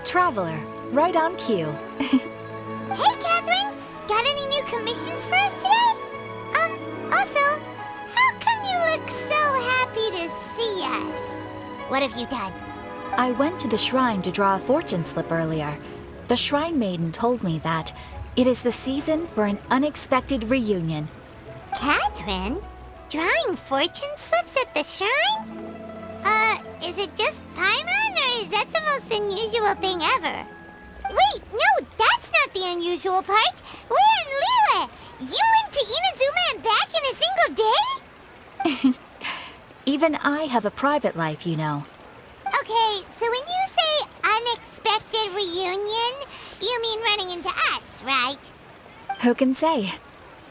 Traveler. Right on cue. Hey, Katheryne! Got any new commissions for us today? Also, how come you look so happy to see us? What have you done? I went to the shrine to draw a fortune slip earlier. The shrine maiden told me that it is the season for an unexpected reunion. Katheryne? Drawing fortune slips at the shrine? Is it just Paimon, or is that the most unusual thing ever? Wait, no, that's not the unusual part. We're in Liyue. You went to Inazuma and back in a single day? Even I have a private life, you know. Okay, so when you say unexpected reunion, you mean running into us, right? Who can say?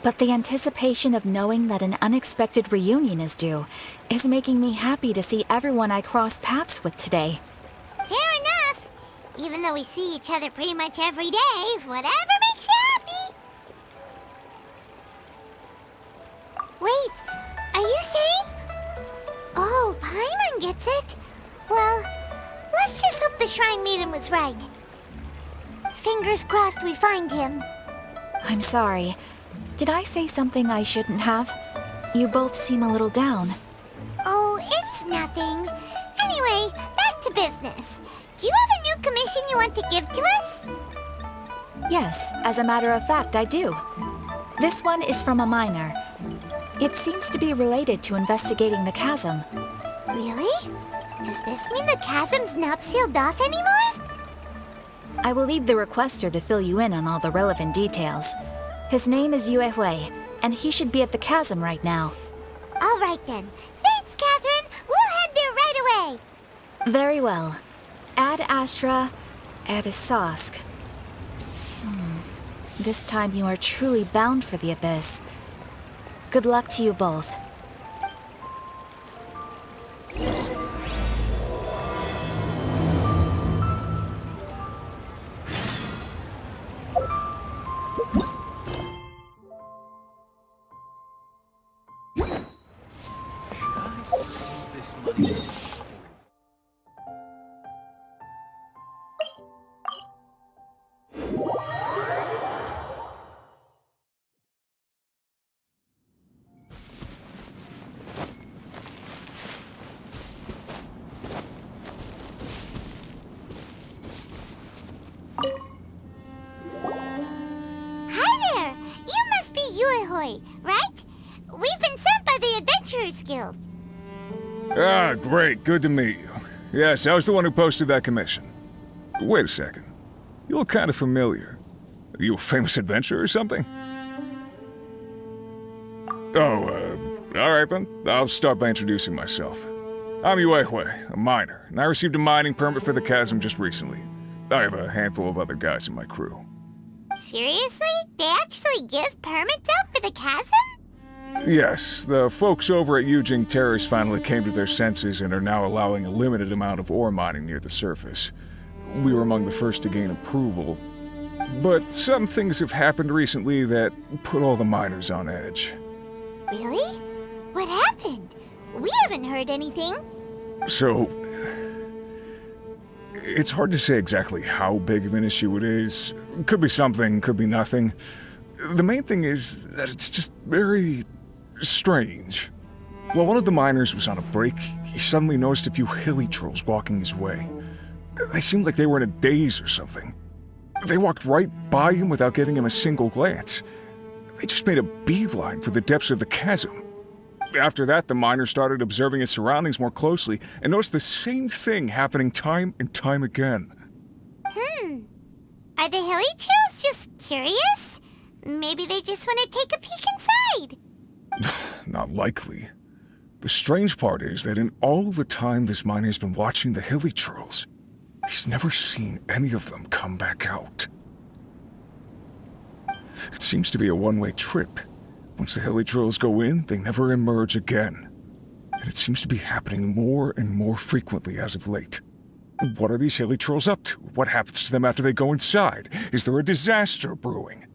But the anticipation of knowing that an unexpected reunion is due is making me happy to see everyone I cross paths with today. Fair enough. Even though we see each other pretty much every day, whatever makes you happy. Wait, are you saying? Oh, Paimon gets it. Well, let's just hope the Shrine Maiden was right. Fingers crossed we find him. I'm sorry. Did I say something I shouldn't have? You both seem a little down. Oh, it's nothing. Anyway, back to business. Do you have a new commission you want to give to us? Yes, as a matter of fact, I do. This one is from a miner. It seems to be related to investigating the chasm. Really? Does this mean the chasm's not sealed off anymore? I will leave the requester to fill you in on all the relevant details. His name is Yue Hui, and he should be at the chasm right now. All right then. Thanks, Katheryne. We'll head there right away. Very well. Ad Astra Abyssosk. This time you are truly bound for the abyss. Good luck to you both. Right? We've been sent by the Adventurers Guild. Ah, great. Good to meet you. Yes, I was the one who posted that commission. Wait a second. You look kind of familiar. Are you a famous adventurer or something? Oh, alright then. I'll start by introducing myself. I'm Yue Hui, a miner, and I received a mining permit for the chasm just recently. I have a handful of other guys in my crew. Seriously? They actually give permits out for the chasm? Yes, the folks over at Yujing Terrace finally came to their senses and are now allowing a limited amount of ore mining near the surface. We were among the first to gain approval, but some things have happened recently that put all the miners on edge. Really? What happened? We haven't heard anything. So, it's hard to say exactly how big of an issue it is. Could be something, could be nothing. The main thing is that it's just very strange. While one of the miners was on a break, he suddenly noticed a few hilly trolls walking his way. They seemed like they were in a daze or something. They walked right by him without giving him a single glance. They just made a beeline for the depths of the chasm. After that, the miner started observing his surroundings more closely and noticed the same thing happening time and time again. Are the hilly trolls just curious? Maybe they just want to take a peek inside. Not likely. The strange part is that in all the time this miner's been watching the hilly trolls, he's never seen any of them come back out. It seems to be a one-way trip. Once the hilly trolls go in, they never emerge again. And it seems to be happening more and more frequently as of late. What are these hilly trolls up to? What happens to them after they go inside? Is there a disaster brewing?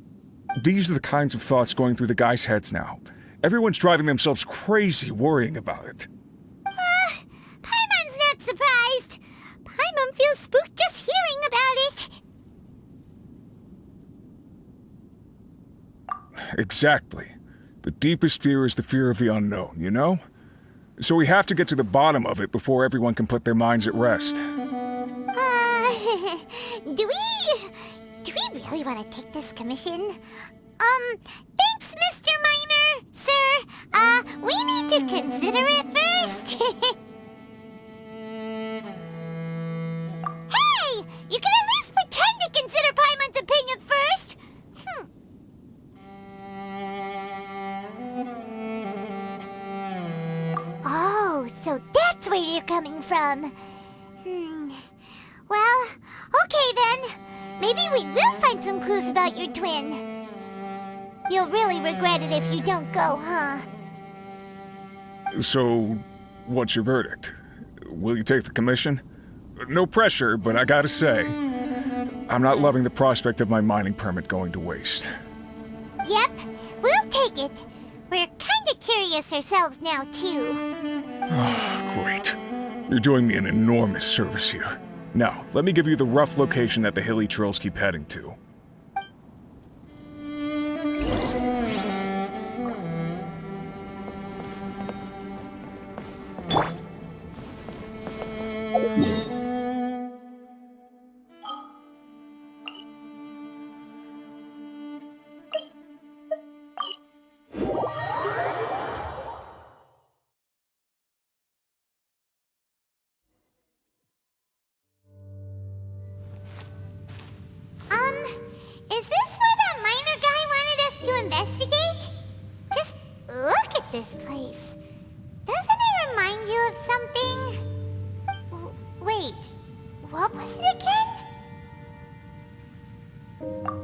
These are the kinds of thoughts going through the guys' heads now. Everyone's driving themselves crazy worrying about it. Paimon's not surprised. Paimon feels spooked just hearing about Exactly. The deepest fear is the fear of the unknown, you know? So we have to get to the bottom of it before everyone can put their minds at rest. Do we really want to take this commission? Thanks, Mr. Miner, sir. We need to consider it first. Hey! You can at least pretend to consider Paimon's opinion first! Oh, so that's where you're coming from. Well, okay then. Maybe we will find some clues about your twin. You'll really regret it if you don't go, huh? So, what's your verdict? Will you take the commission? No pressure, but I gotta say, I'm not loving the prospect of my mining permit going to waste. Yep, we'll take it. We're kinda curious ourselves now, too. Great. You're doing me an enormous service here. Now, let me give you the rough location that the hilly trails keep heading to. Is this where that miner guy wanted us to investigate? Just look at this place. Doesn't it remind you of something? Wait, what was it again?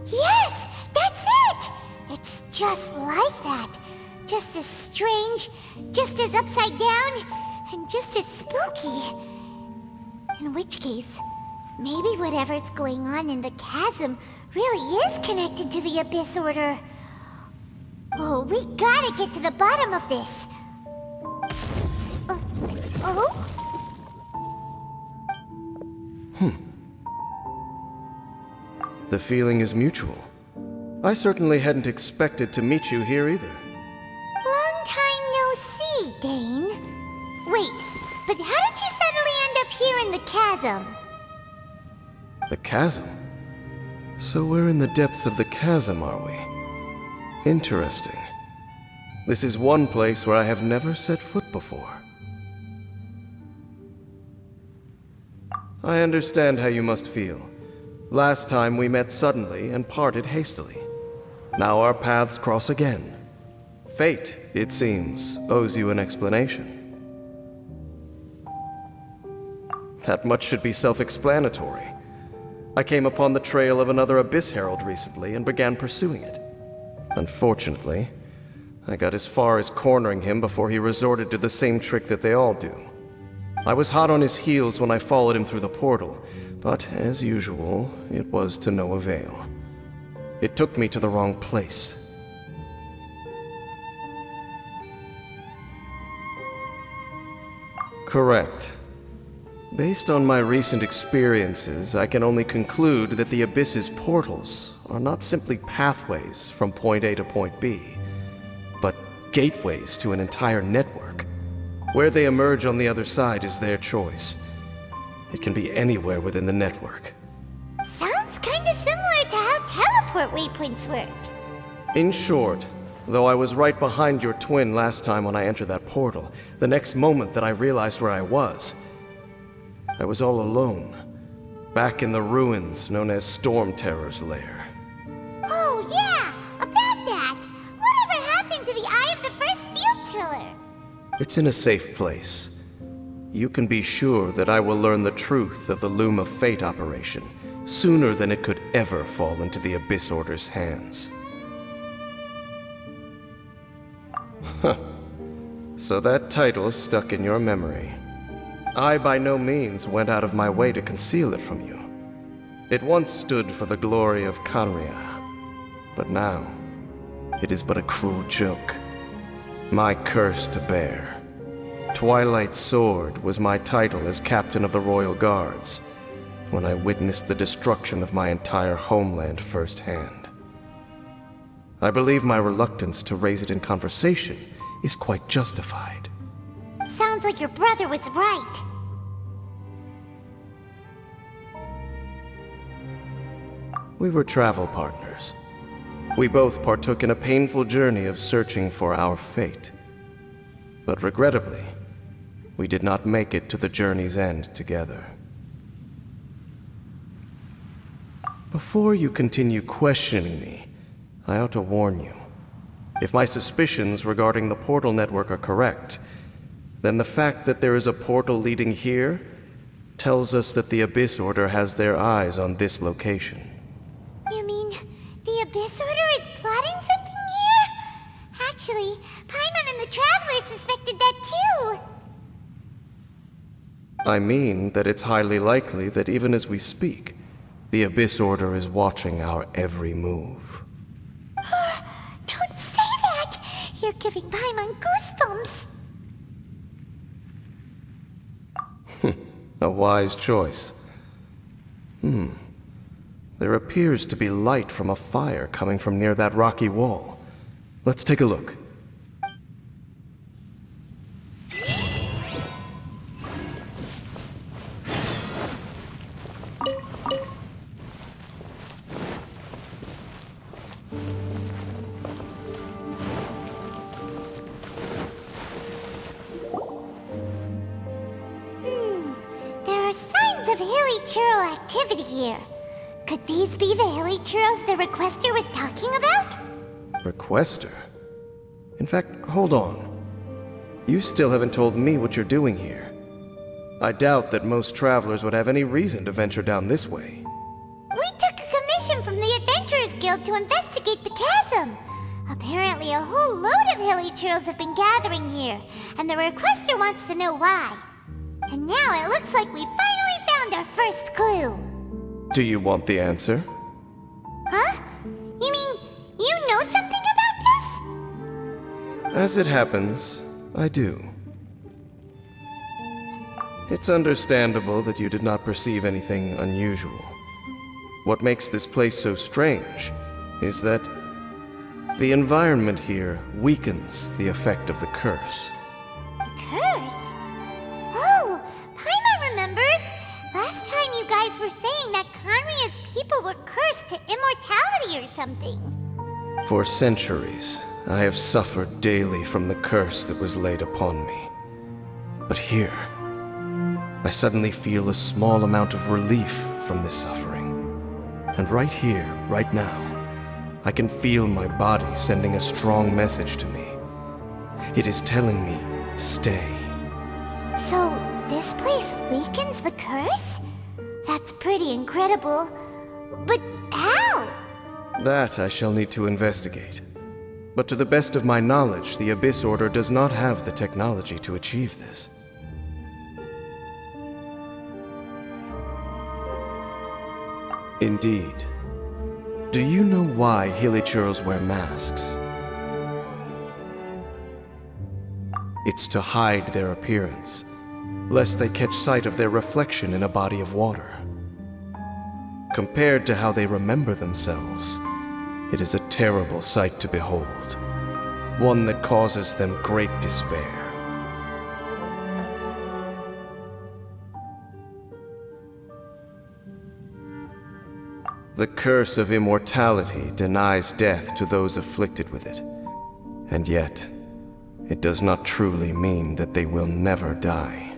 Yes, that's it! It's just like that. Just as strange, just as upside down, and just as spooky. In which case, maybe whatever's going on in the chasm really is connected to the Abyss Order. Oh, we gotta get to the bottom of this. The feeling is mutual. I certainly hadn't expected to meet you here either. Long time no see, Dane. Wait, but how did you suddenly end up here in the chasm? The chasm? So we're in the depths of the chasm, are we? Interesting. This is one place where I have never set foot before. I understand how you must feel. Last time we met suddenly and parted hastily. Now our paths cross again. Fate, it seems, owes you an explanation. That much should be self-explanatory. I came upon the trail of another Abyss Herald recently and began pursuing it. Unfortunately, I got as far as cornering him before he resorted to the same trick that they all do. I was hot on his heels when I followed him through the portal, but as usual, it was to no avail. It took me to the wrong place. Correct. Based on my recent experiences, I can only conclude that the Abyss's portals are not simply pathways from point A to point B, but gateways to an entire network. Where they emerge on the other side is their choice. It can be anywhere within the network. Sounds kinda similar to how teleport waypoints work. In short, though I was right behind your twin last time when I entered that portal, the next moment that I realized where I was all alone, back in the ruins known as Storm Terror's lair. Oh yeah, about that! Whatever happened to the Eye of the First Field Tiller? It's in a safe place. You can be sure that I will learn the truth of the Loom of Fate operation sooner than it could ever fall into the Abyss Order's hands. Huh. So that title stuck in your memory. I by no means went out of my way to conceal it from you. It once stood for the glory of Katheryne, but now it is but a cruel joke. My curse to bear. Twilight Sword was my title as captain of the Royal Guards when I witnessed the destruction of my entire homeland firsthand. I believe my reluctance to raise it in conversation is quite justified. Sounds like your brother was right. We were travel partners. We both partook in a painful journey of searching for our fate. But regrettably, we did not make it to the journey's end together. Before you continue questioning me, I ought to warn you. If my suspicions regarding the portal network are correct, then the fact that there is a portal leading here tells us that the Abyss Order has their eyes on this location. You mean the Abyss Order is plotting something here? Actually, Paimon and the Traveler suspected that too. I mean that it's highly likely that even as we speak, the Abyss Order is watching our every move. Don't say that! You're giving Paimon goosebumps. A wise choice. There appears to be light from a fire coming from near that rocky wall. Let's take a look. There are signs of hilly churl activity here. Could these be the hilly churls the Requester was talking about? Requester? In fact, hold on. You still haven't told me what you're doing here. I doubt that most travelers would have any reason to venture down this way. We took a commission from the Adventurers Guild to investigate the chasm. Apparently a whole load of hilly churls have been gathering here, and the Requester wants to know why. And now it looks like we finally found our first clue. Do you want the answer? Huh? You mean you know something about this? As it happens, I do. It's understandable that you did not perceive anything unusual. What makes this place so strange is that the environment here weakens the effect of the curse. Curse? Oh, Paimon remembers. Last time you guys were saying that Conria's people were cursed to immortality or something. For centuries, I have suffered daily from the curse that was laid upon me. But here, I suddenly feel a small amount of relief from this suffering. And right here, right now, I can feel my body sending a strong message to me. It is telling me, stay. So, this place weakens the curse? That's pretty incredible. But how? That I shall need to investigate. But to the best of my knowledge, the Abyss Order does not have the technology to achieve this. Indeed. Do you know why Hilichurls wear masks? It's to hide their appearance, lest they catch sight of their reflection in a body of water. Compared to how they remember themselves, it is a terrible sight to behold, one that causes them great despair. The curse of immortality denies death to those afflicted with it, and yet, it does not truly mean that they will never die.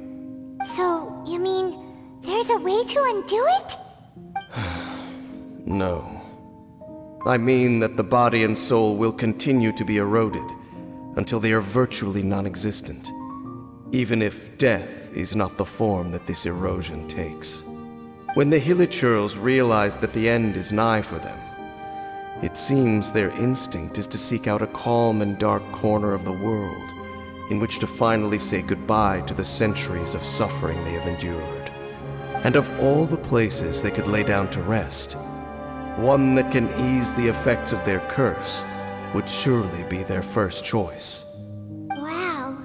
So, you mean there's a way to undo it? No. I mean that the body and soul will continue to be eroded until they are virtually non-existent, even if death is not the form that this erosion takes. When the Hilichurls realize that the end is nigh for them, it seems their instinct is to seek out a calm and dark corner of the world in which to finally say goodbye to the centuries of suffering they have endured. And of all the places they could lay down to rest, one that can ease the effects of their curse would surely be their first choice. Wow.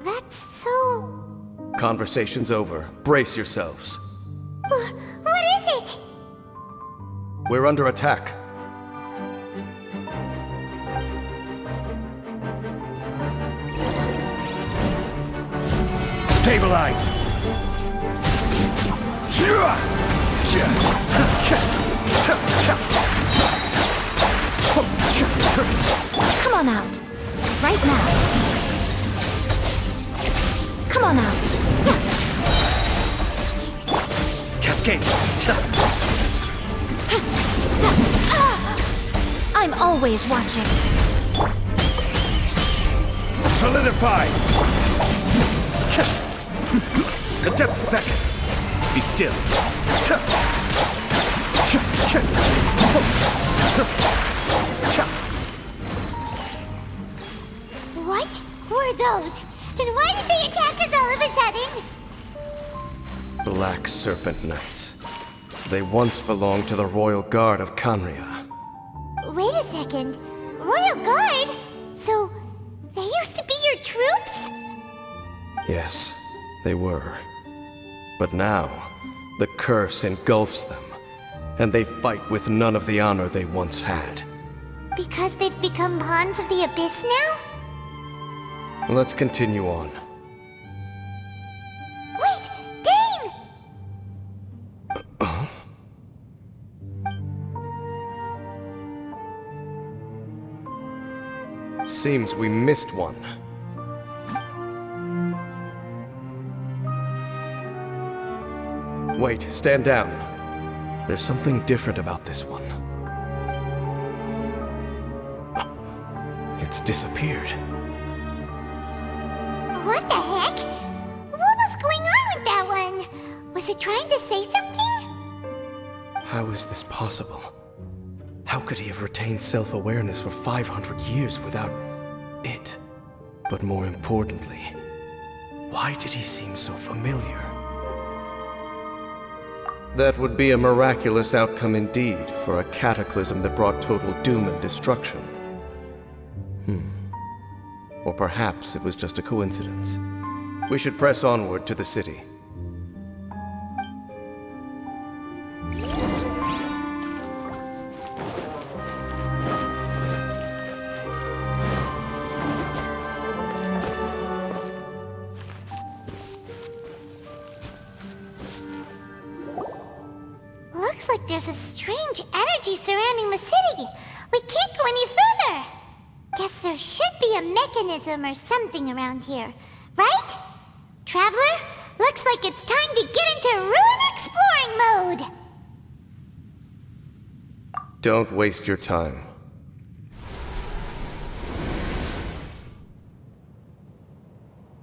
That's so... Conversation's over. Brace yourselves. What is it? We're under attack. Stabilize! Come on out. Right now. Come on out. Cascade! I'm always watching. Solidify! Adept back! Be still! What were those? And why did they attack us all of a sudden? Black Serpent Knights. They once belonged to the Royal Guard of Khaenri'ah. Wait a second. Royal Guard? So, they used to be your troops? Yes, they were. But now, the curse engulfs them, and they fight with none of the honor they once had. Because they've become pawns of the Abyss now? Let's continue on. Wait! Dane! Seems we missed one. Wait, stand down. There's something different about this one. It's disappeared. What the heck? What was going on with that one? Was it trying to say something? How is this possible? How could he have retained self-awareness for 500 years without it? But more importantly, why did he seem so familiar? That would be a miraculous outcome indeed for a cataclysm that brought total doom and destruction. Or perhaps it was just a coincidence. We should press onward to the city. Looks like there's a strange energy surrounding the city. We can't go any further. Guess there should be a mechanism or something around here, right? Traveler, looks like it's time to get into ruin exploring mode. Don't waste your time.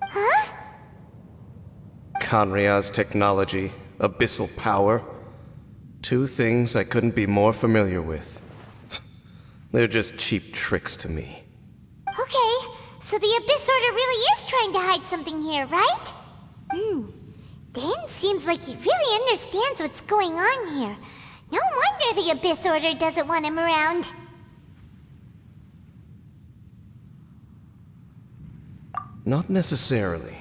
Huh? Khaenri'ah's technology, abyssal power. Two things I couldn't be more familiar with. They're just cheap tricks to me. Okay, so the Abyss Order really is trying to hide something here, right? Dan seems like he really understands what's going on here. No wonder the Abyss Order doesn't want him around. Not necessarily.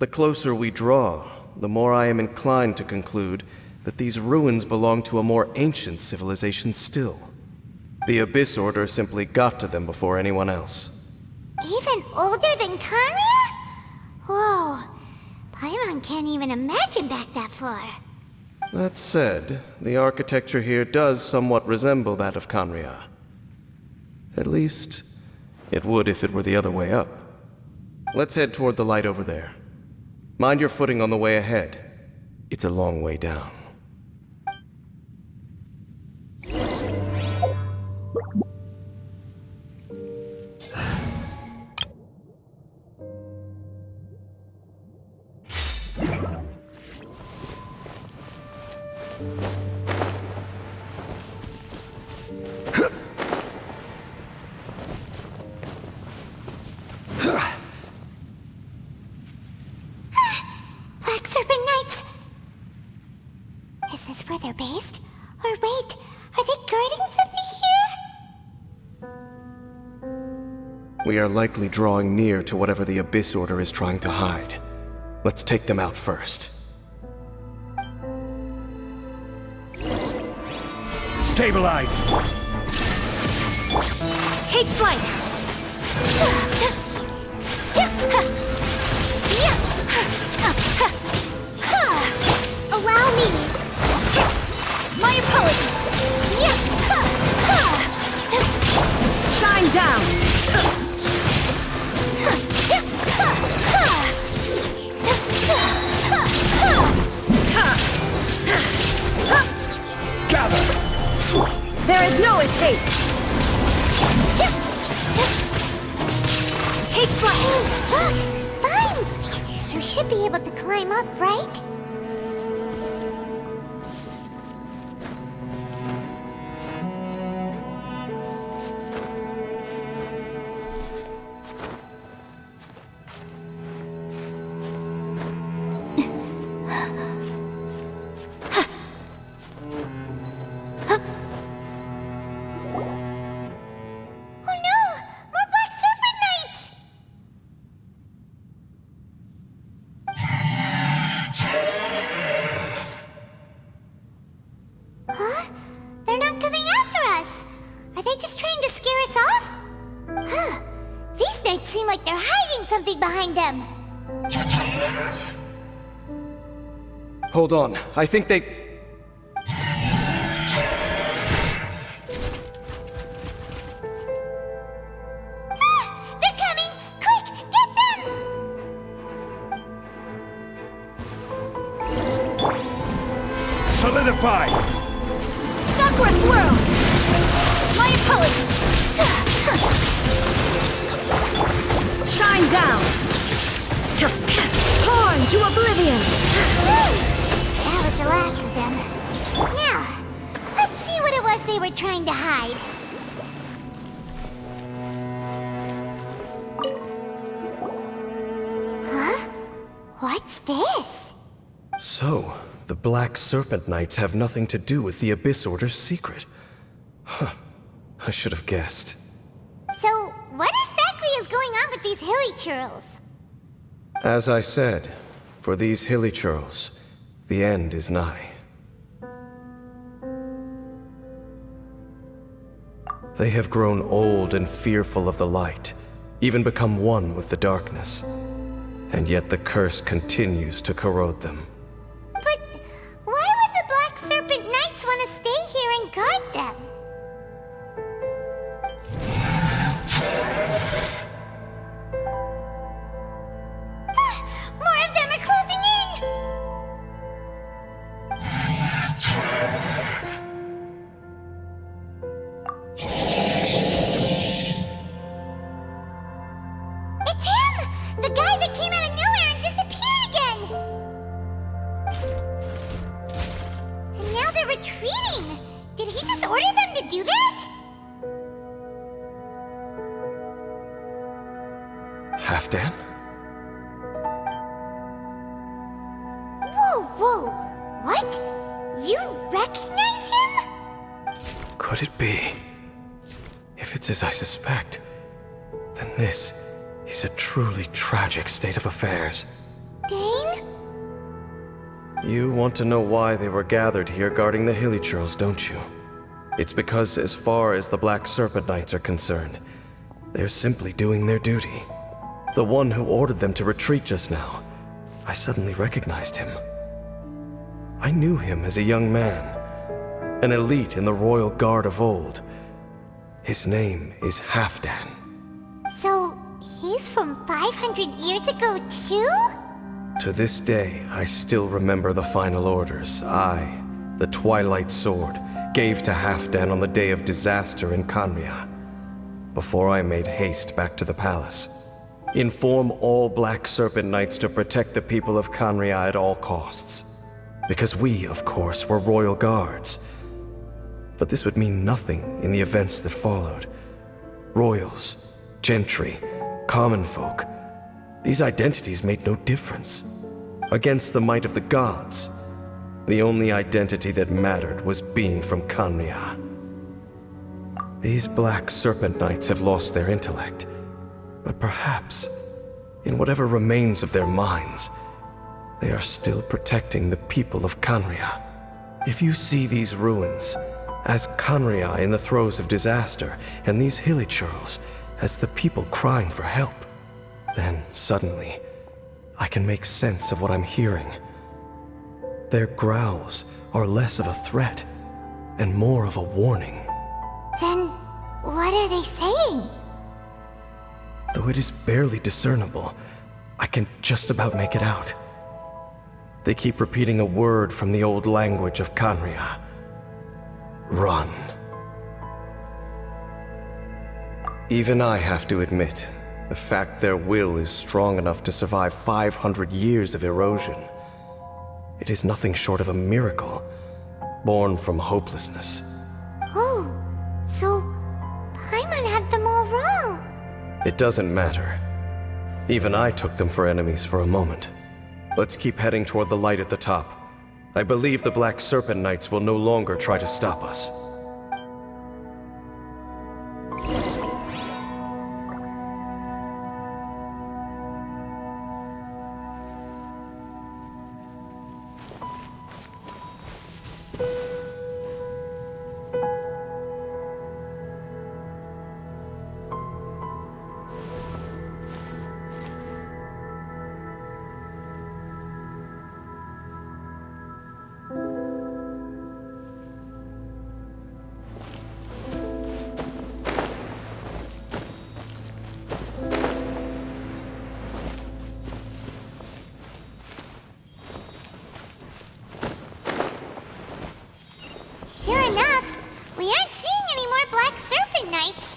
The closer we draw, the more I am inclined to conclude that these ruins belong to a more ancient civilization still. The Abyss Order simply got to them before anyone else. Even older than Khaenri'ah? Whoa, Paimon can't even imagine back that far. That said, the architecture here does somewhat resemble that of Khaenri'ah. At least, it would if it were the other way up. Let's head toward the light over there. Mind your footing on the way ahead. It's a long way down. Black Serpent Knights! Is this where they're based? Or wait, are they guarding something here? We are likely drawing near to whatever the Abyss Order is trying to hide. Let's take them out first. Stabilize! Take flight! Allow me. My apologies. Shine down! Gather! There is no escape! Take flight. Hey, look! Vines! You should be able to climb up, right? Oh no! More Black Serpent Knights! Huh? They're not coming after us! Are they just trying to scare us off? Huh. These knights seem like they're hiding something behind them. Hold on, I think they... Ah! They're coming! Quick, get them! Solidify! Sakura swirl. My apologies. Shine down! Torn to oblivion! That was the last of them. Now, let's see what it was they were trying to hide. Huh? What's this? So, the Black Serpent Knights have nothing to do with the Abyss Order's secret. Huh. I should have guessed. So, what exactly is going on with these hilly churls? As I said, for these hilly churls, the end is nigh. They have grown old and fearful of the light, even become one with the darkness. And yet the curse continues to corrode them. But why would the Black Serpent Knights want to stay here and guard them? More of them are closing in! It's him! The guy that came out of nowhere and disappeared again! And now they're retreating! Did he just order them to do that? Halfdan? Whoa, whoa! What? You recognize him? Could it be? If it's as I suspect, then this is a truly tragic state of affairs. Dane? You want to know why they were gathered here guarding the hilly churls, don't you? It's because as far as the Black Serpent Knights are concerned, they're simply doing their duty. The one who ordered them to retreat just now, I suddenly recognized him. I knew him as a young man, an elite in the royal guard of old. His name is Halfdan. So, he's from 500 years ago too? To this day, I still remember the final orders I, the Twilight Sword, gave to Halfdan on the day of disaster in Khaenri'ah, before I made haste back to the palace. Inform all Black Serpent Knights to protect the people of Khaenri'ah at all costs. Because we, of course, were royal guards. But this would mean nothing in the events that followed. Royals, gentry, common folk, these identities made no difference. Against the might of the gods, the only identity that mattered was being from Khaenri'ah. These Black Serpent Knights have lost their intellect, but perhaps, in whatever remains of their minds, they are still protecting the people of Khaenri'ah. If you see these ruins as Khaenri'ah in the throes of disaster, and these hilly churls as the people crying for help, then suddenly, I can make sense of what I'm hearing. Their growls are less of a threat and more of a warning. Then, what are they saying? Though it is barely discernible, I can just about make it out. They keep repeating a word from the old language of Khaenri'ah. Run. Even I have to admit, the fact their will is strong enough to survive 500 years of erosion. It is nothing short of a miracle, born from hopelessness. Oh, so Paimon had them all wrong. It doesn't matter. Even I took them for enemies for a moment. Let's keep heading toward the light at the top. I believe the Black Serpent Knights will no longer try to stop us. Sure enough, we aren't seeing any more Black Serpent Knights.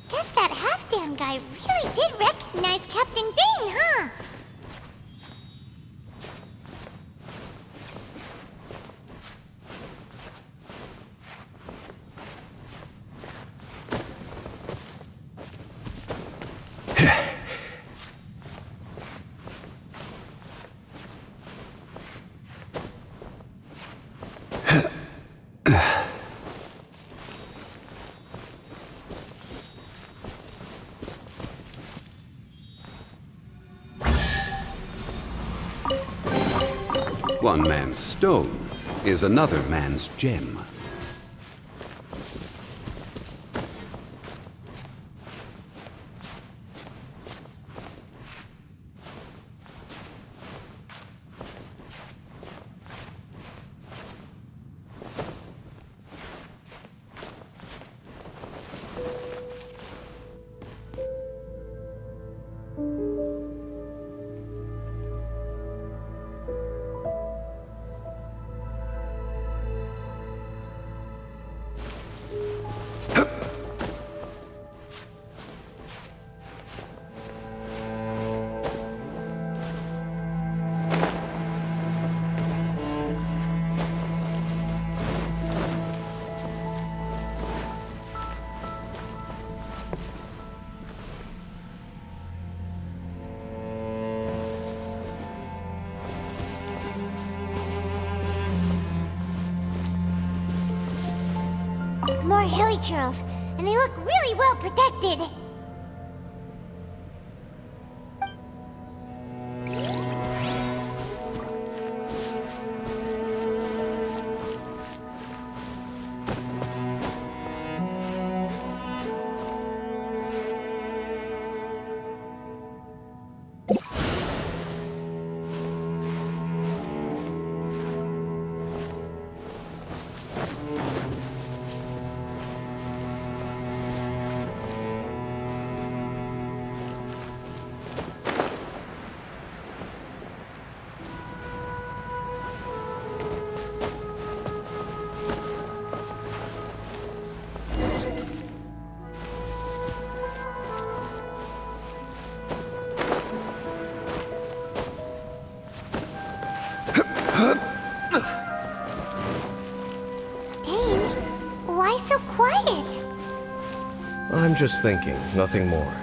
Guess that half-damn guy really did recognize Captain Dane, huh? One man's stone is another man's gem. More hilichurls, and they look really well protected. I'm just thinking, nothing more.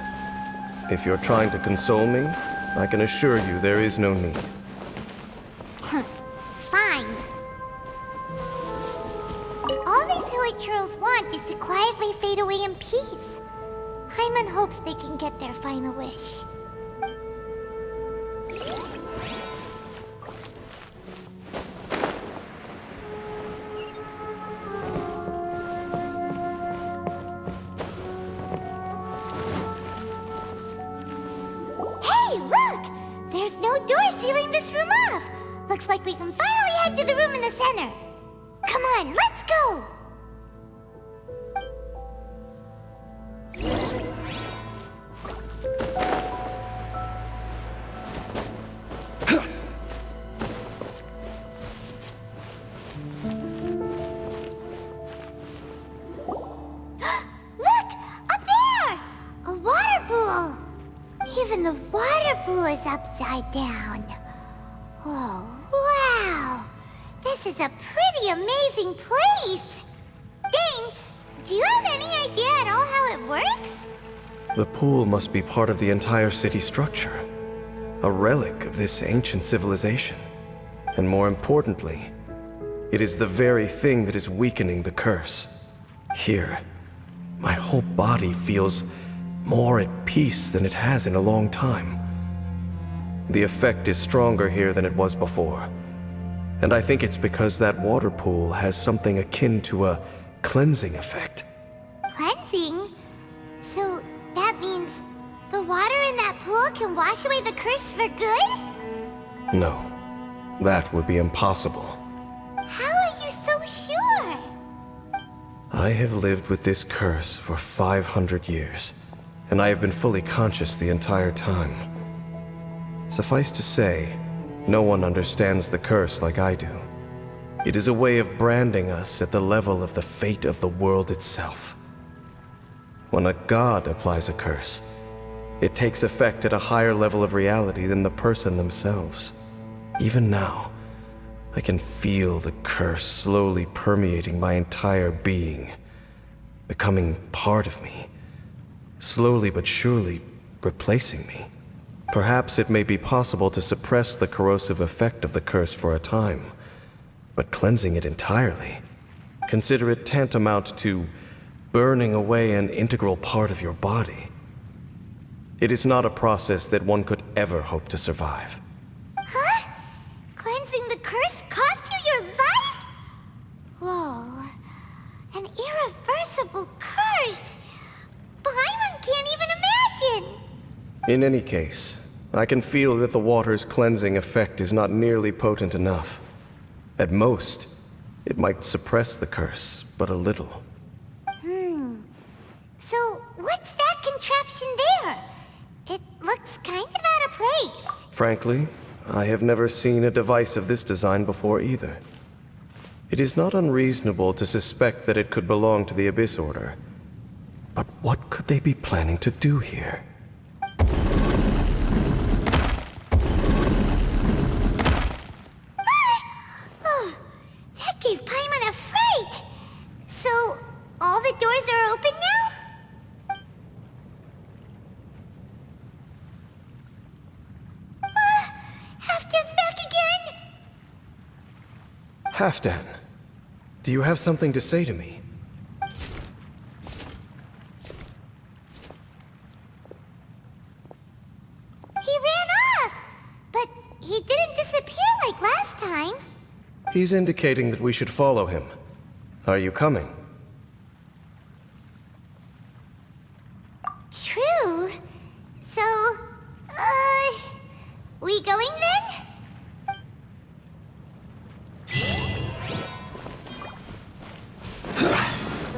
If you're trying to console me, I can assure you there is no need. Fine. All these hilichurls want is to quietly fade away in peace. Paimon hopes they can get their final wish. Hey, look! There's no door Looks like we can finally head to the room in the center. Come on, let's go! Look! Up there! A water pool! Even the water pool is upside down. Oh, wow! This is a pretty amazing place! Dane, do you have any idea at all how it works? The pool must be part of the entire city structure. A relic of this ancient civilization. And more importantly, it is the very thing that is weakening the curse. Here, my whole body feels more at peace than it has in a long time. The effect is stronger here than it was before. And I think it's because that water pool has something akin to a cleansing effect. Cleansing? So that means the water in that pool can wash away the curse for good? No, that would be impossible. How are you so sure? I have lived with this curse for 500 years, and I have been fully conscious the entire time. Suffice to say, no one understands the curse like I do. It is a way of branding us at the level of the fate of the world itself. When a god applies a curse, it takes effect at a higher level of reality than the person themselves. Even now, I can feel the curse slowly permeating my entire being, becoming part of me, slowly but surely replacing me. Perhaps it may be possible to suppress the corrosive effect of the curse for a time, but cleansing it entirely, consider it tantamount to burning away an integral part of your body. It is not a process that one could ever hope to survive. Huh? Cleansing the curse cost you your life? Whoa. An irreversible curse. Paimon can't even imagine. In any case, I can feel that the water's cleansing effect is not nearly potent enough. At most, it might suppress the curse, but a little. So, what's that contraption there? It looks kind of out of place. Frankly, I have never seen a device of this design before either. It is not unreasonable to suspect that it could belong to the Abyss Order. But what could they be planning to do here? That gave Paimon a fright! So, all the doors are open now? Halfdan's back again! Halfdan, do you have something to say to me? He ran off! But he didn't disappear like last time. He's indicating that we should follow him. Are you coming? True. So, we going then?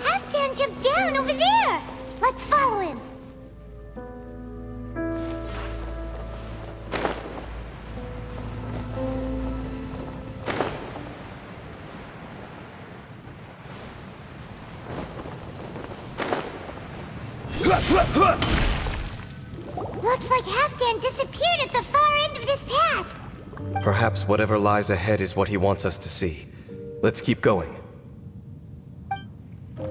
Halfdan jumped down over there! Let's follow him! Looks like Halfdan disappeared at the far end of this path. Perhaps whatever lies ahead is what he wants us to see. Let's keep going. There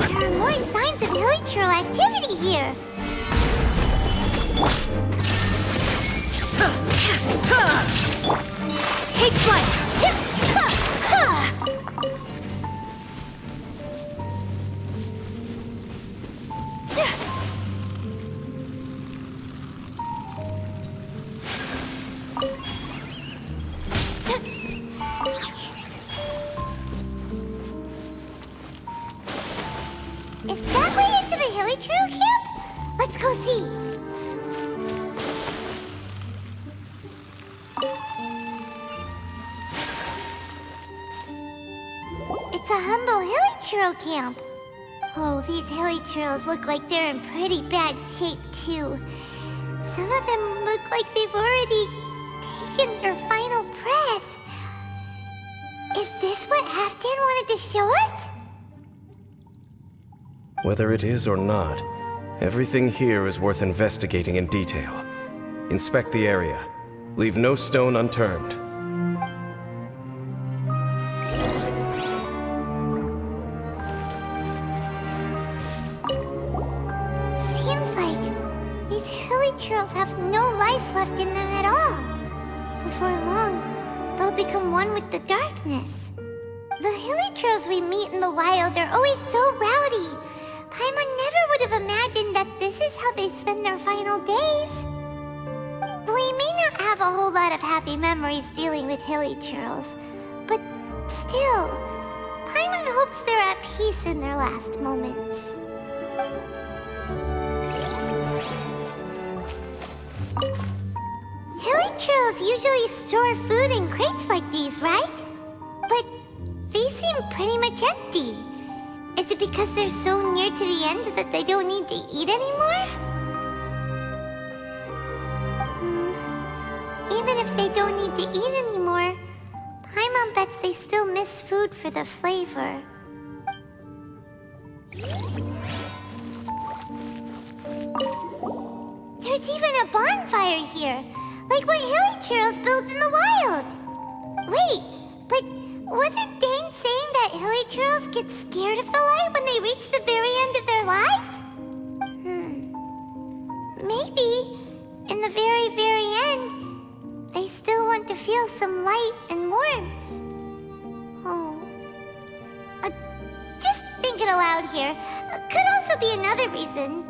are more signs of hilichurl activity here. Take flight! see. It's a humble hilichurl camp. Oh, these hilichurls look like they're in pretty bad shape, too. Some of them look like they've already taken their final breath. Is this what Halfdan wanted to show us? Whether it is or not, everything here is worth investigating in detail. Inspect the area. Leave no stone unturned. Seems like these hilichurls have no life left in them at all. Before long, they'll become one with the darkness. The hilichurls we meet in the wild are always so rowdy. Paimon never would have imagined that this is how they spend their final days. We may not have a whole lot of happy memories dealing with hilichurls, but still, Paimon hopes they're at peace in their last moments. Hilichurls usually store food in crates like these, right? But these seem pretty much empty. Is it because they're so near to the end that they don't need to eat anymore? Even if they don't need to eat anymore, Paimon bets they still miss food for the flavor. There's even a bonfire here, like what hilichurls build in the wild. Wait, but wasn't Dane saying that hilichurls get scared of the light when they reach the very end of their lives? Maybe, in the very, very end, they still want to feel some light and warmth. Oh. Just thinking aloud here. Could also be another reason.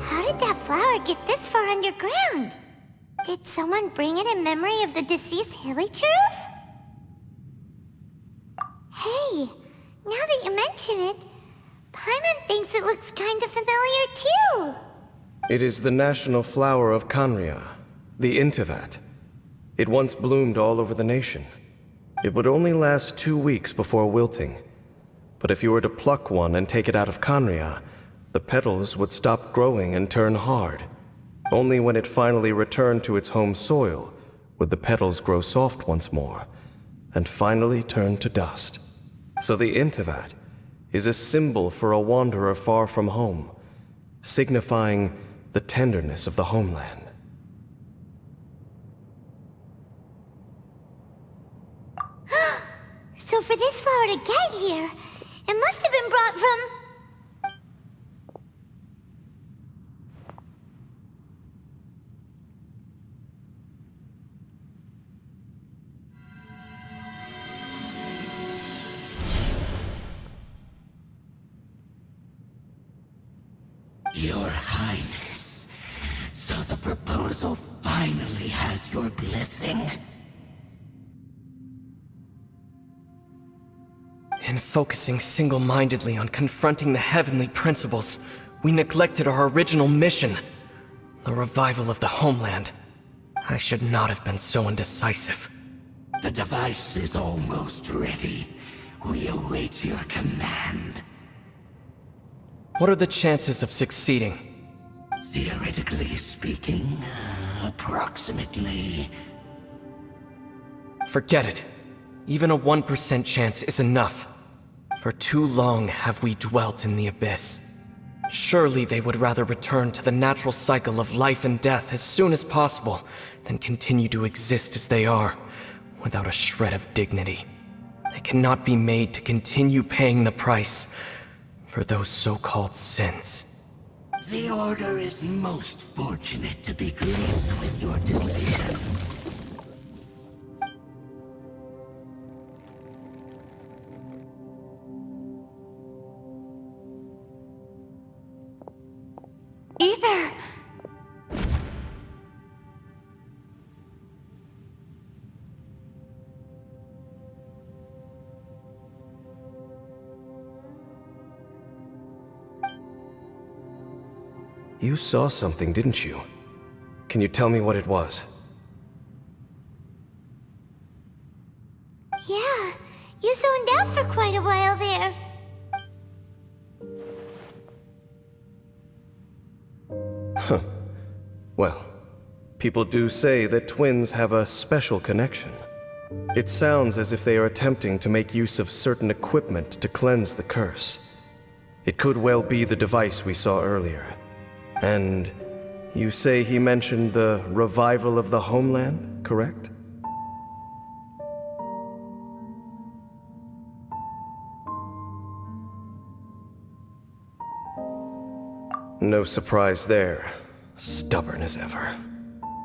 How did that flower get this far underground? Did someone bring it in memory of the deceased hilichurls? Hey, now that you mention it, Paimon thinks it looks kind of familiar too. It is the national flower of Khaenri'ah, the Intivat. It once bloomed all over the nation. It would only last 2 weeks before wilting. But if you were to pluck one and take it out of Khaenri'ah, the petals would stop growing and turn hard. Only when it finally returned to its home soil would the petals grow soft once more, and finally turn to dust. So the Intivat is a symbol for a wanderer far from home, signifying the tenderness of the homeland. So for this flower to get here, it must have been brought from... Your Highness, so the proposal finally has your blessing? In focusing single-mindedly on confronting the heavenly principles, we neglected our original mission, the revival of the homeland. I should not have been so indecisive. The device is almost ready. We await your command. What are the chances of succeeding? Theoretically speaking, approximately. Forget it. Even a 1% chance is enough. For too long have we dwelt in the abyss. Surely they would rather return to the natural cycle of life and death as soon as possible than continue to exist as they are, without a shred of dignity. They cannot be made to continue paying the price for those so-called sins. The Order is most fortunate to be graced with your decision. You saw something, didn't you? Can you tell me what it was? Yeah, you zoned out for quite a while there. Huh. Well, people do say that twins have a special connection. It sounds as if they are attempting to make use of certain equipment to cleanse the curse. It could well be the device we saw earlier. And you say he mentioned the revival of the homeland, correct? No surprise there. Stubborn as ever.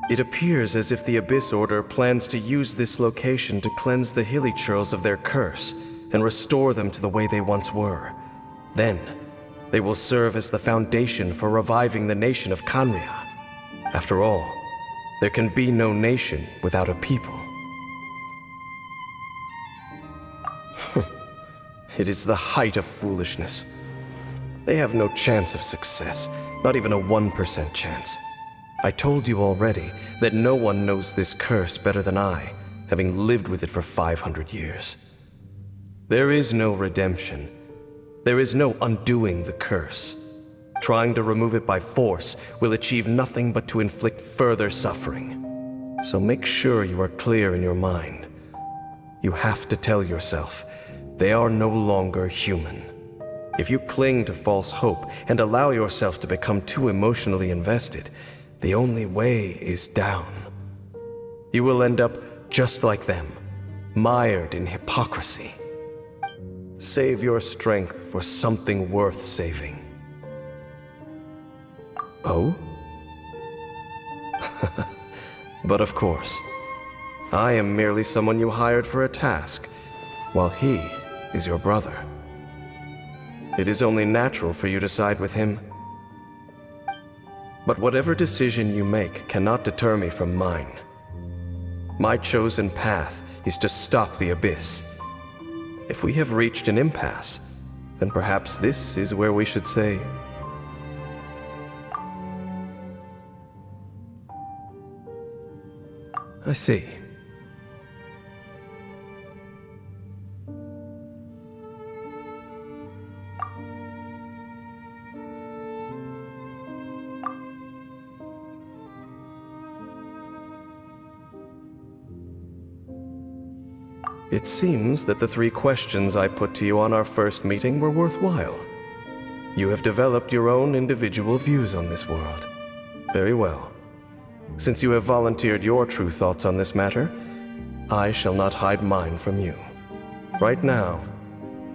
It appears as if the Abyss Order plans to use this location to cleanse the Hilly Churls of their curse and restore them to the way they once were. Then, they will serve as the foundation for reviving the nation of Khaenri'ah. After all, there can be no nation without a people. It is the height of foolishness. They have no chance of success, not even a 1% chance. I told you already that no one knows this curse better than I, having lived with it for 500 years. There is no redemption. There is no undoing the curse. Trying to remove it by force will achieve nothing but to inflict further suffering. So make sure you are clear in your mind. You have to tell yourself, they are no longer human. If you cling to false hope and allow yourself to become too emotionally invested, the only way is down. You will end up just like them, mired in hypocrisy. Save your strength for something worth saving. Oh? But of course, I am merely someone you hired for a task, while he is your brother. It is only natural for you to side with him. But whatever decision you make cannot deter me from mine. My chosen path is to stop the Abyss. If we have reached an impasse, then perhaps this is where we should say... I see. It seems that the 3 questions I put to you on our first meeting were worthwhile. You have developed your own individual views on this world. Very well. Since you have volunteered your true thoughts on this matter, I shall not hide mine from you. Right now,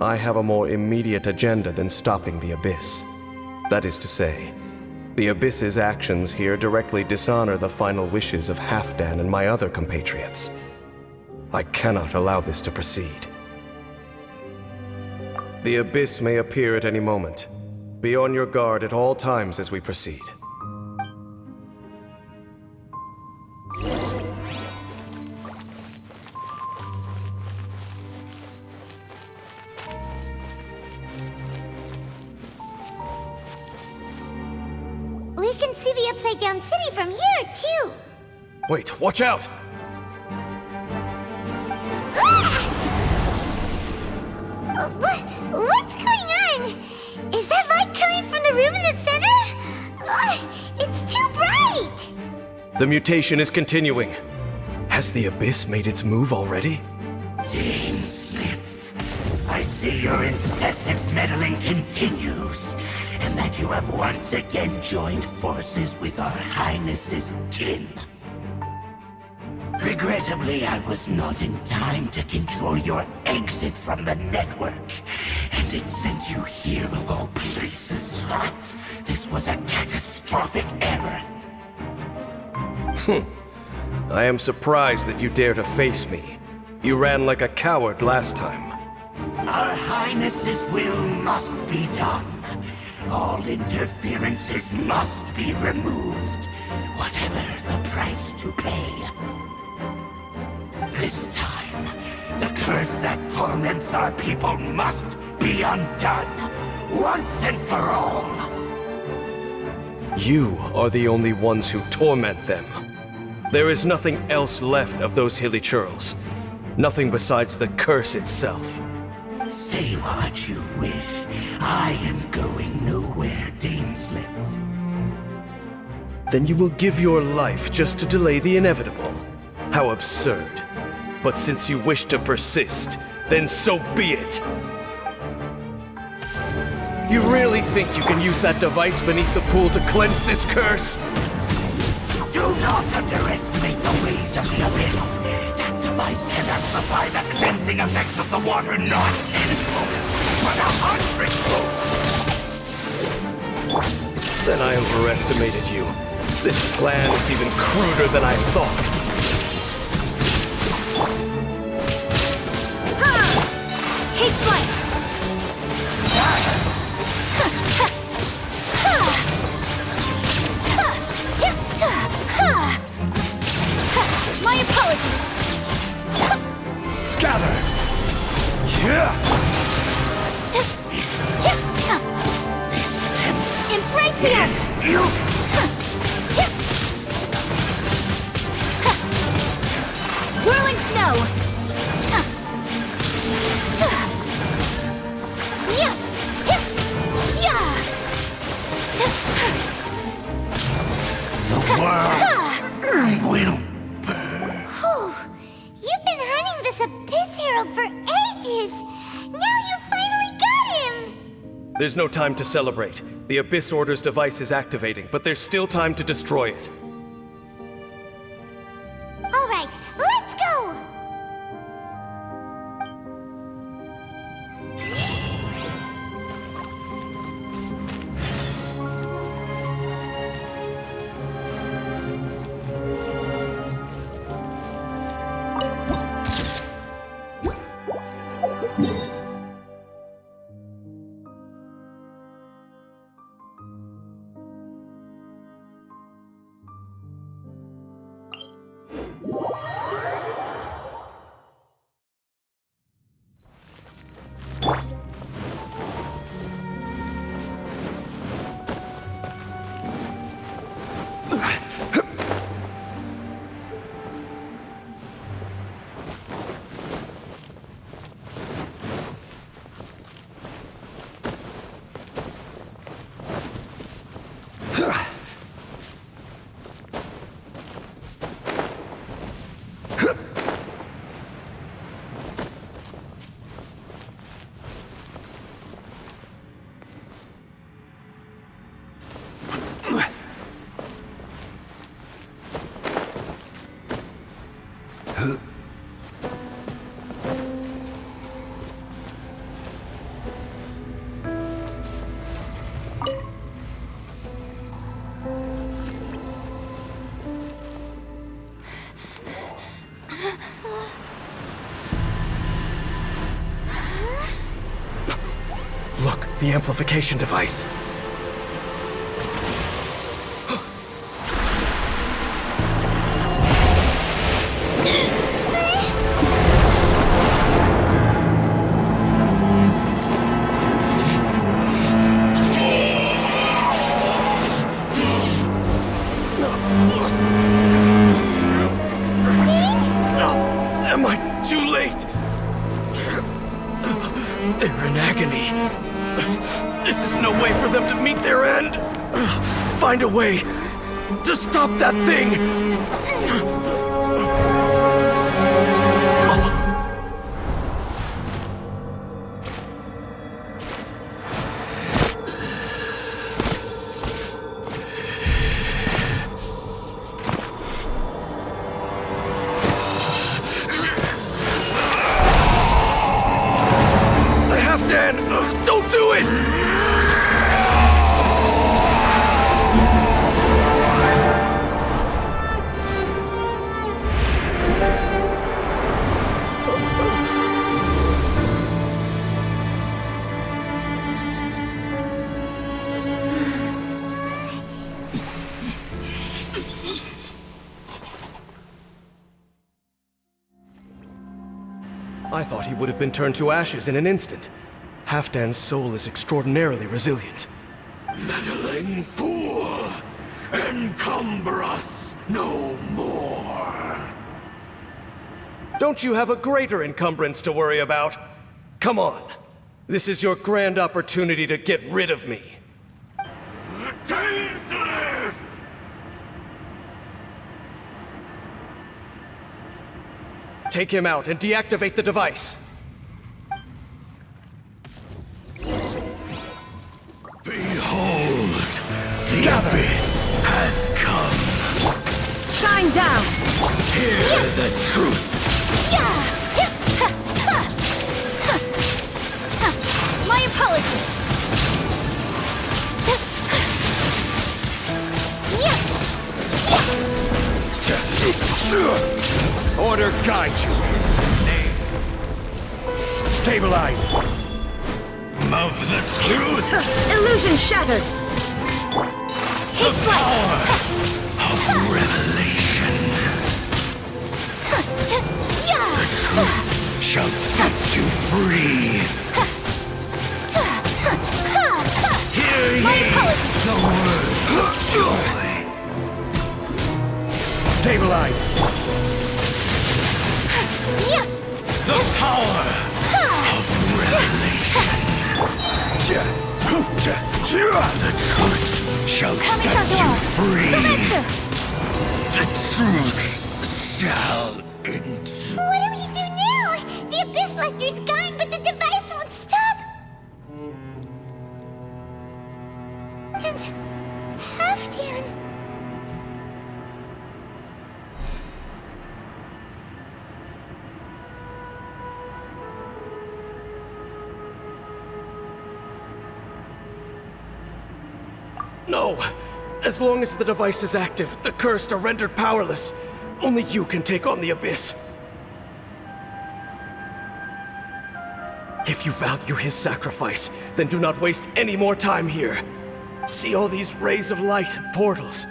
I have a more immediate agenda than stopping the Abyss. That is to say, the Abyss's actions here directly dishonor the final wishes of Halfdan and my other compatriots. I cannot allow this to proceed. The Abyss may appear at any moment. Be on your guard at all times as we proceed. We can see the Upside Down City from here, too. Wait, watch out! What's going on? Is that light coming from the room in the center? It's too bright! The mutation is continuing. Has the Abyss made its move already? Dean Sif, I see your incessant meddling continues, and that you have once again joined forces with our Highness's kin. Regrettably, I was not in time to control your exit from the network, and it sent you here of all places. This was a catastrophic error. I am surprised that you dare to face me. You ran like a coward last time. Our Highness's will must be done. All interferences must be removed, whatever the price to pay. This time, the curse that torments our people must be undone, once and for all. You are the only ones who torment them. There is nothing else left of those hilichurls. Nothing besides the curse itself. Say what you wish. I am going nowhere, Dainsliff. Then you will give your life just to delay the inevitable. How absurd. But since you wish to persist, then so be it. You really think you can use that device beneath the pool to cleanse this curse? Do not underestimate the ways of the Abyss. That device can amplify the cleansing effects of the water not tenfold, but 100-fold. Then I overestimated you. This plan is even cruder than I thought. Take flight! My apologies. Gather! Yeah! This tempts Embrace the ice. you. Whirling snow. The world will burn. Whew. You've been hunting this Abyss Herald for ages. Now you finally got him. There's no time to celebrate. The Abyss Order's device is activating, but there's still time to destroy it. All right, let's go. Look, the amplification device. Am I too late? They're in agony. This is no way for them to meet their end. Find a way to stop that thing. Dan, don't do it! I thought he would have been turned to ashes in an instant. Halfdan's soul is extraordinarily resilient. Meddling fool! encumber us no more. Don't you have a greater encumbrance to worry about? Come on. This is your grand opportunity to get rid of me. Dainsleif! Take him out and deactivate the device. Behold, the abyss has come. Shine down! Hear the truth. My apologies! Order guide you. Stabilize. Of the truth. Illusion shattered! Take flight! Of revelation. The truth shall set you free. Hear My ye apologies! the word of joy. Stabilize. The power of revelation. The truth shall set you free. The truth shall endure. What do we do now? The Abyss Lecter's gone, but the device won't stop. And Halfdan. No! As long as the device is active, the cursed are rendered powerless. Only you can take on the Abyss. If you value his sacrifice, then do not waste any more time here. See all these rays of light and portals?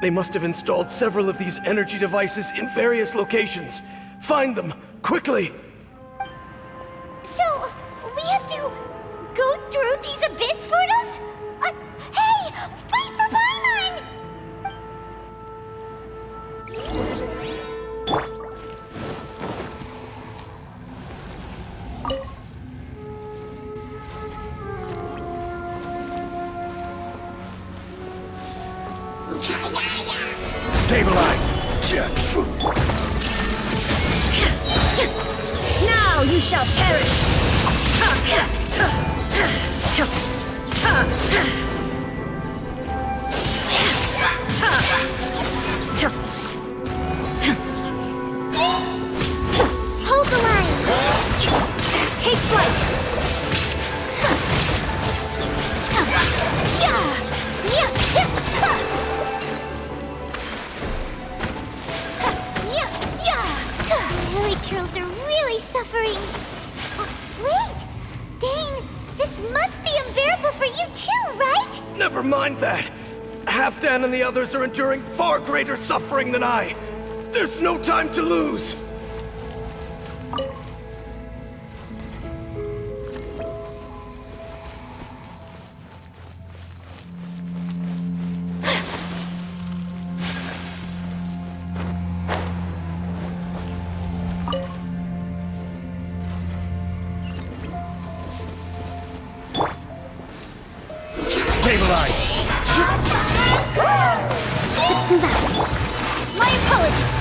They must have installed several of these energy devices in various locations. Find them, quickly! So, we have to go through these Abyss portals? Hey! Wait for Paimon! Stabilize. Now you shall perish! Hold the line! Take flight! The Hilly Turtles are really suffering. Wait! Dane, this must be unbearable for you too, right? Never mind that! Halfdan and the others are enduring far greater suffering than I! There's no time to lose! Stabilize. Let's move out! My apologies!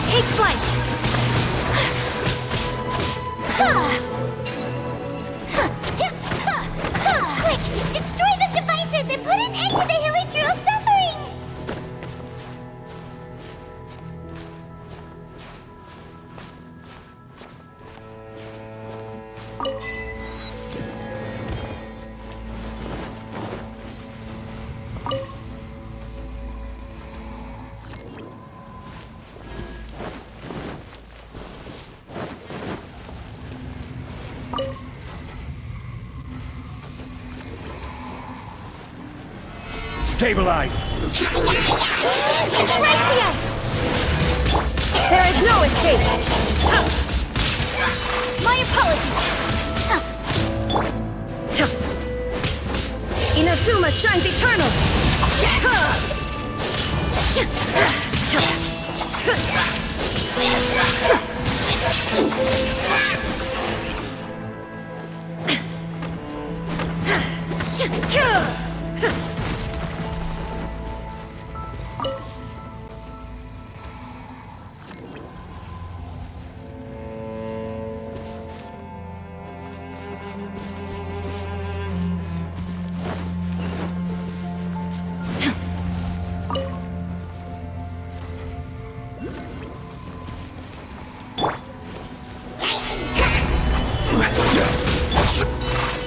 Take flight! Quick, destroy the devices and put an end to the Hilly Turtles' suffering! Stabilize. Raise the ice! There is no escape! My apologies! Inazuma shines eternal!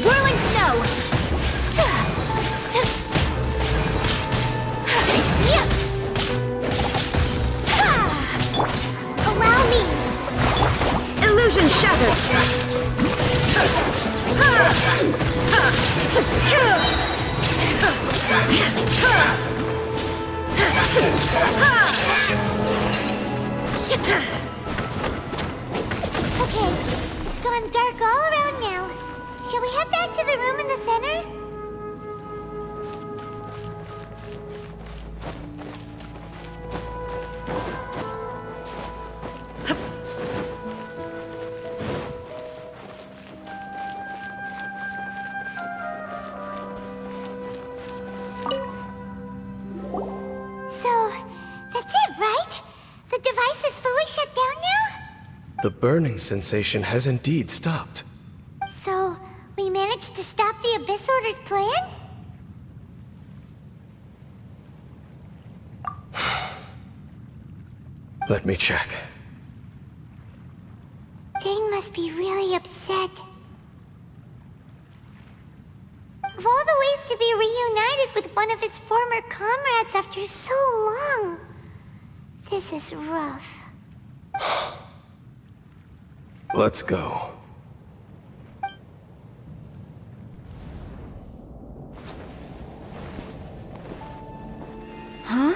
Whirling snow! Allow me! Illusion shattered! Okay, it's gone dark all around now. Shall we head back to the room in the center? So, that's it, right? The device is fully shut down now? The burning sensation has indeed stopped. So, we managed to stop the Abyss Order's plan? Let me check. Dane must be really upset. Of all the ways to be reunited with one of his former comrades after so long, this is rough. Let's go. Huh?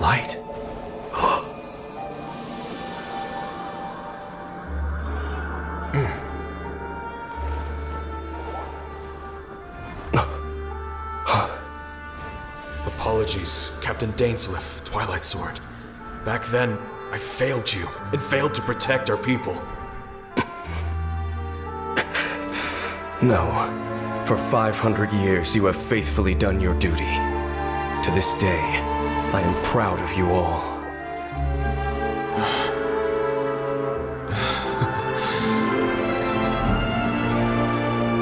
Light. Apologies, Captain Dainsleif, Twilight Sword. Back then, I failed you, and failed to protect our people. No. For 500 years, you have faithfully done your duty. To this day, I am proud of you all.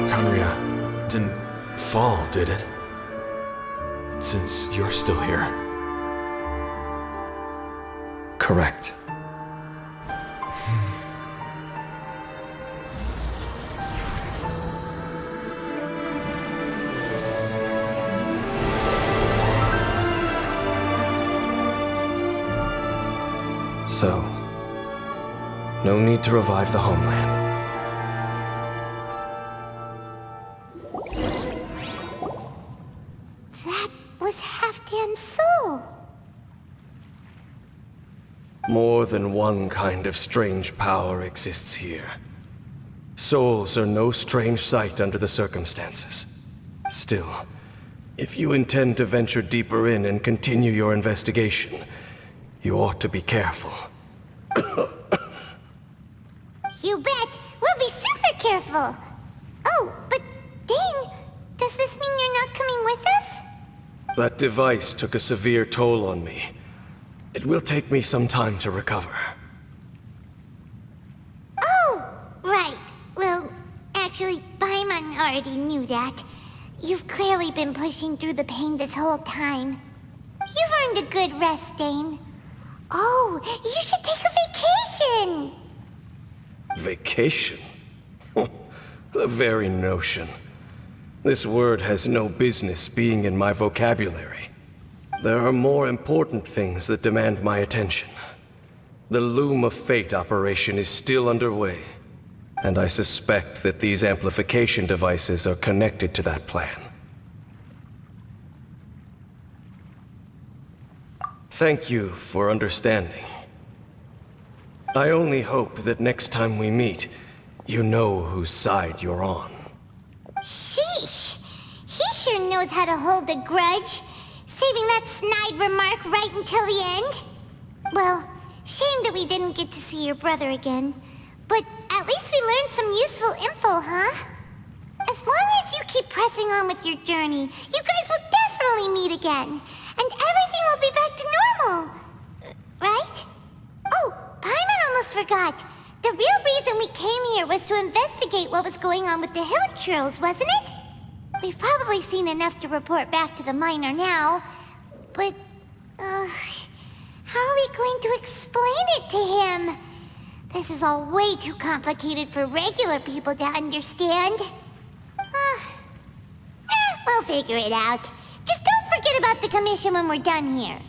Khaenri'ah didn't fall, did it? Since you're still here. Correct. So, no need to revive the homeland. That was Halfdan's soul. More than one kind of strange power exists here. Souls are no strange sight under the circumstances. Still, if you intend to venture deeper in and continue your investigation, you ought to be careful. You bet! We'll be super careful! Oh, but Dane, does this mean you're not coming with us? That device took a severe toll on me. It will take me some time to recover. Oh, right. Well, actually, Paimon already knew that. You've clearly been pushing through the pain this whole time. You've earned a good rest, Dane. Oh, you should take a vacation! Vacation? The very notion. This word has no business being in my vocabulary. There are more important things that demand my attention. The Loom of Fate operation is still underway, and I suspect that these amplification devices are connected to that plan. Thank you for understanding. I only hope that next time we meet, you know whose side you're on. Sheesh. He sure knows how to hold a grudge, saving that snide remark right until the end. Well, shame that we didn't get to see your brother again. But at least we learned some useful info, huh? As long as you keep pressing on with your journey, you guys will definitely meet again. And everything will be back to normal. Right? Oh, Paimon almost forgot. The real reason we came here was to investigate what was going on with the Hilichurls, wasn't it? We've probably seen enough to report back to the miner now. But, how are we going to explain it to him? This is all way too complicated for regular people to understand. We'll figure it out. Just don't forget about the commission when we're done here.